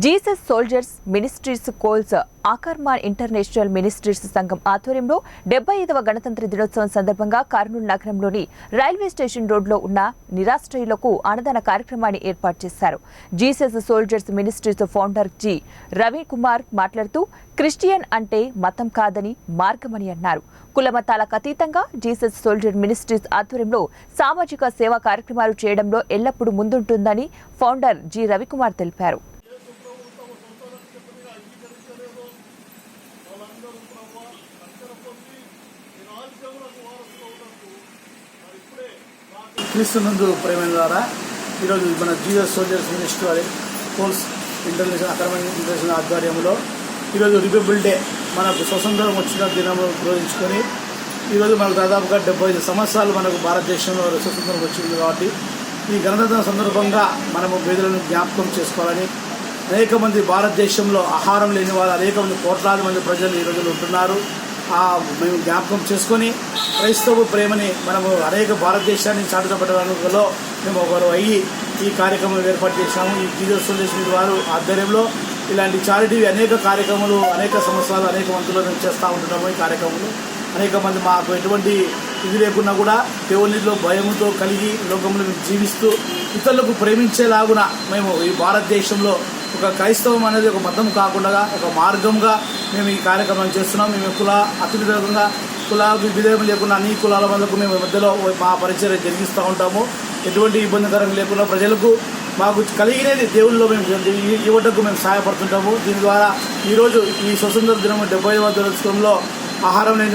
Jesus Soldiers Ministries కోల్స్ Ackerman International Ministries సంఘం ఆధ్వర్యంలో 75వ గణతంత్ర దినోత్సవం సందర్భంగా కర్నూలు నగరంలోని రైల్వే స్టేషన్ రోడ్లో ఉన్న నిరాశ్రయులకు అన్నదాన కార్యక్రమాన్ని ఏర్పాటు చేశారు. Jesus Soldiers ministries founder G Ravikumar మాట్లాడుతూ క్రిస్టియన్ అంటే మతం కాదని మార్గమని అన్నారు. కులమతాలకు అతీతంగా జీసస్ సోల్జర్ మినిస్ట్రీస్ ఆధ్వర్యంలో సామాజిక సేవా కార్యక్రమాలు చేయడంలో ఎల్లప్పుడూ ముందుంటుందని ఫౌండర్ జి రవికుమార్ తెలిపారు. క్రీస్తునందు ప్రేమ ద్వారా ఈరోజు మన జీసస్ సోల్జర్స్ మినిస్ట్రీ కోల్స్ ఇంటర్నేషనల్ అకర్మాన్ ఇంటర్నేషనల్ ఆధ్వర్యంలో ఈరోజు రిపబ్లిక్ డే మనకు స్వతంత్రం వచ్చిన దినం గురించుకొని ఈరోజు మనకు దాదాపుగా 75 సంవత్సరాలు మనకు భారతదేశంలో స్వతంత్రం వచ్చింది. కాబట్టి ఈ గణతంత్ర సందర్భంగా మనము పేదలను జ్ఞాపకం చేసుకోవాలని అనేక మంది భారతదేశంలో ఆహారం లేని వాళ్ళు అనేక మంది కోట్లాది మంది ప్రజలు ఈ రోజులు ఉంటున్నారు. మేము జ్ఞాపకం చేసుకొని క్రైస్తవ ప్రేమని మనము అనేక భారతదేశాన్ని చాటుతపట్టడంలో మేము ఒకరు అయ్యి ఈ కార్యక్రమం ఏర్పాటు చేశాము. ఈ జీసస్ సోల్జర్స్ వారు ఆధ్వర్యంలో ఇలాంటి చారిటీ అనేక కార్యక్రమాలు అనేక సంవత్సరాలు అనేక మందులు మేము చేస్తూ ఉంటున్నాము. ఈ కార్యక్రమంలో అనేక మంది మాకు ఎటువంటి ఇది లేకున్నా కూడా దేవునిలో భయముతో కలిగి లోకంలో మేము జీవిస్తూ ఇతరులకు ప్రేమించేలాగున మేము ఈ భారతదేశంలో ఒక క్రైస్తవం అనేది ఒక మతం కాకుండా ఒక మార్గంగా మేము ఈ కార్యక్రమం చేస్తున్నాం. మేము అతివిధంగా విధేయం లేకుండా అన్ని కులాల మందుకు మేము మధ్యలో మా పరిచయం జరిగిస్తూ ఉంటాము. ఎటువంటి ఇబ్బందికరం లేకుండా ప్రజలకు మాకు కలిగినది దేవుళ్ళలో మేము ఇవ్వటకు మేము సహాయపడుతుంటాము. దీని ద్వారా ఈరోజు ఈ స్వతంత్ర దినం 75వ దినోత్సవంలో ఆహారం లేని